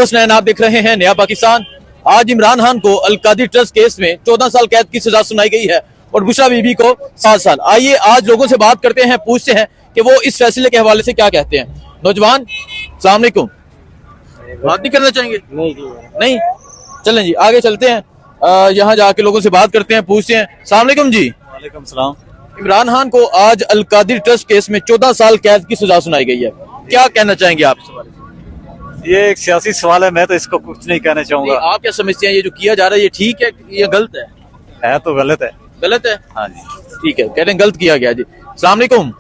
हुसनैन, आप देख रहे हैं नया पाकिस्तान। आज इमरान खान को अलकादी ट्रस्ट केस में 14 साल कैद की सजा सुनाई गई है और बुशरा बीबी को 7 साल। आइए आज लोगों से बात करते हैं, पूछते हैं कि वो इस फैसले के हवाले से क्या कहते हैं। नौजवान, अस्सलाम वालेकुम। बात नहीं करना चाहेंगे? नहीं, चलें जी आगे चलते हैं। यहाँ जाके लोगों से बात करते हैं, पूछते हैं। अस्सलाम वालेकुम जी। वालेकुम सलाम। इमरान खान को आज अलकादी ट्रस्ट केस में 14 साल कैद की सजा सुनाई गई है, क्या कहना चाहेंगे आप? ये एक सियासी सवाल है, मैं तो इसको कुछ नहीं कहना चाहूंगा। आप क्या समझते हैं, ये जो किया जा रहा है ये ठीक है या गलत है? है तो गलत है। गलत है? हाँ जी, ठीक है, कह रहे हैं गलत किया गया जी। अस्सलाम वालेकुम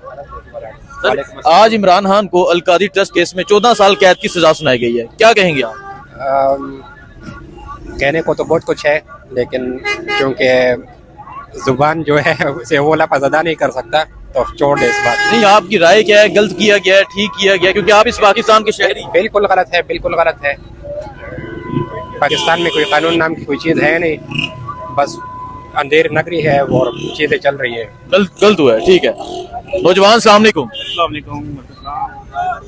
सर, आज इमरान खान को अलकादी ट्रस्ट केस में 14 साल कैद की सजा सुनाई गई है, क्या कहेंगे आप? कहने को तो बहुत कुछ है, लेकिन क्योंकि जुबान जो है उसे वो लफ्ज़ अदा नहीं कर सकता, तो छोड़ दे इस बात। नहीं, आपकी राय क्या है? गलत किया गया है, ठीक किया गया? क्योंकि आप इस पाकिस्तान के शहरी। बिल्कुल गलत है, बिल्कुल गलत है। पाकिस्तान में कोई कानून नाम की कोई चीज़ है नहीं, बस अंधेर नगरी है और चीज़ें चल रही है। गलत हुआ है, ठीक है। नौजवान, अस्सलाम वालेकुम।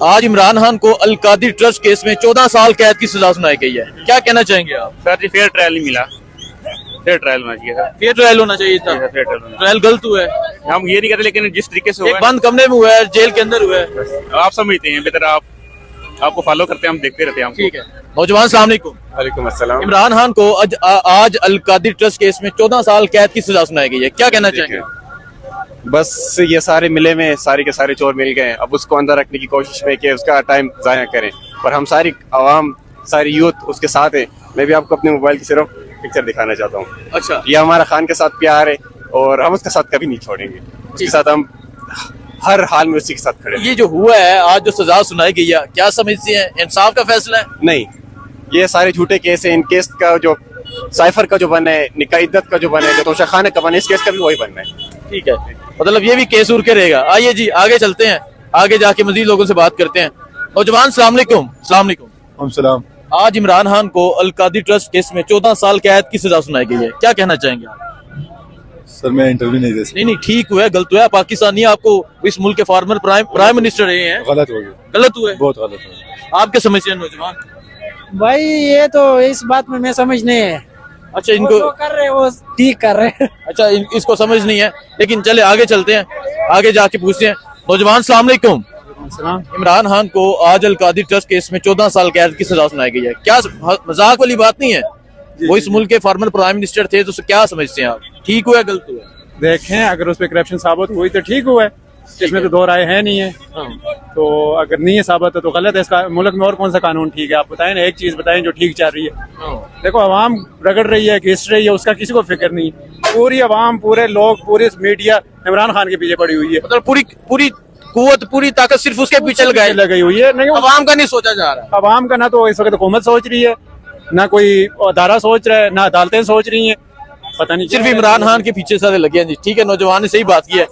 आज इमरान खान को अलकादी ट्रस्ट केस में 14 साल कैद की सजा सुनाई गई है, क्या कहना चाहेंगे आप? सर जी, फेयर ट्रायल नहीं मिला। फेयर ट्रायल होना चाहिए सर। फेयर ट्रायल होना चाहिए था। फेयर ट्रायल होना ट्रायल गलत हुआ है। चाहिए। हम ये नहीं कहते, लेकिन जिस तरीके से हुआ एक बंद कमरे में हुआ है, जेल के अंदर हुआ है। है, आप समझते हैं बेहतर। आपको फॉलो करते हैं, हम देखते रहते हैं। ठीक है। नौजवान, अस्सलाम वालेकुम। वालेकुम अस्सलाम। इमरान खान को आज अलकादी ट्रस्ट केस में 14 साल कैद की सजा सुनाई गई है, क्या कहना चाहेंगे? बस ये सारे मिले में सारे के सारे चोर मिल गए, अब उसको अंदर रखने की कोशिश में कि उसका टाइम जाया करें, पर हम सारी आवाम, सारी यूथ उसके साथ है। मैं भी आपको अपने मोबाइल की सिर्फ पिक्चर दिखाना चाहता हूँ। अच्छा, ये हमारा खान के साथ प्यार है और हम उसके साथ कभी नहीं छोड़ेंगे। उसके साथ हम हर हाल में उसी के साथ खड़े हैं। ये जो हुआ है आज, जो सजा सुनाई गई है, क्या समझते हैं इंसाफ का फैसला है? नहीं, ये सारे झूठे केस है। इन केस का जो साइफर का जो बन है, निकाह इद्दत का जो बन है, जो तोशा खाने का बन है, इस केस का भी वही बनना है। ठीक है, मतलब ये भी केस उड़ के रहेगा। आइए जी आगे चलते हैं, आगे जाके मजीद लोगों से बात करते हैं। नौजवान, अस्सलाम वालेकुम। अस्सलाम वालेकुम। आज इमरान खान को अलकादी ट्रस्ट केस में 14 साल कैद की सजा सुनाई गई है, क्या कहना चाहेंगे आप? सर मैं इंटरव्यू नहीं दे सकता। नहीं, ठीक हुआ है, गलत हुआ है? पाकिस्तानी, आपको इस मुल्क के फॉर्मर प्राइम मिनिस्टर रहे हैं, गलत हो गया, गलत हुआ है, बहुत गलत हो गया। आप क्या समझते हैं नौजवान? भाई ये तो इस बात में मैं समझ नहीं है। अच्छा, वो इनको जो कर रहे हैं वो ठीक कर रहे हैं। अच्छा, इसको समझ नहीं है, लेकिन चले आगे चलते हैं, आगे जाके पूछते हैं। नौजवान, अस्सलाम वालेकुम। इमरान खान को आज अलकादी ट्रस्ट केस में 14 साल कैद की सजा सुनाई गई है, क्या मजाक वाली बात नहीं है? वो इस मुल्क के फॉर्मर प्राइम मिनिस्टर थे, तो क्या समझते हैं आप, ठीक हुआ है, गलत हुआ है? देखें, अगर उस पर करप्शन साबित हुई तो ठीक हुआ है, इसमें तो दो राय है नहीं है। तो अगर नहीं है साबित तो गलत है। इसका मुल्क में और कौन सा कानून ठीक है? आप बताएं ना, एक चीज बताएं जो ठीक चल रही है। देखो, आवाम रगड़ रही है, घिस रही है, उसका किसी को फिक्र नहीं। पूरी आवाम, पूरे लोग, पूरी मीडिया इमरान खान के पीछे पड़ी हुई है। मतलब पूरी कुव्वत, पूरी ताकत सिर्फ उसके पीछे लगी हुई है। नहीं, अवाम का नहीं सोचा जा रहा। आवाम का ना तो इस वक्त हुकूमत सोच रही है, ना कोई अदारा सोच रहा है, ना अदालतें सोच रही है। पता नहीं, सिर्फ इमरान खान के पीछे सारे लगे हैं जी। ठीक है, नौजवान ने सही बात की है।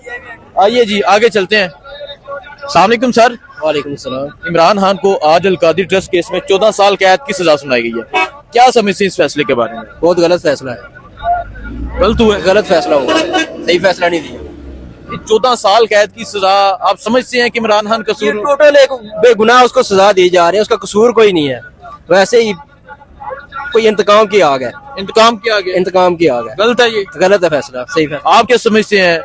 आइए जी आगे चलते हैं। अस्सलाम वालेकुम सर। वालेकुम सलाम। इमरान खान को आज अलकादी ट्रस्ट केस में 14 साल कैद की सजा सुनाई गई है, क्या समझते हैं इस फैसले के बारे में? बहुत गलत फैसला है, गलत हुआ है, गलत फैसला हुआ, सही फैसला नहीं दिया। 14 साल कैद की सजा आप समझते हैं कि इमरान खान कसूर? टोटल एक बेगुनाह उसको सजा दी जा रही है, उसका कसूर कोई नहीं है। वैसे ही कोई इंतकाम की आग है, इंतकाम की आगे, इंतकाम की आग है। गलत है, ये गलत है फैसला, सही फैसला। आप क्या समझते हैं?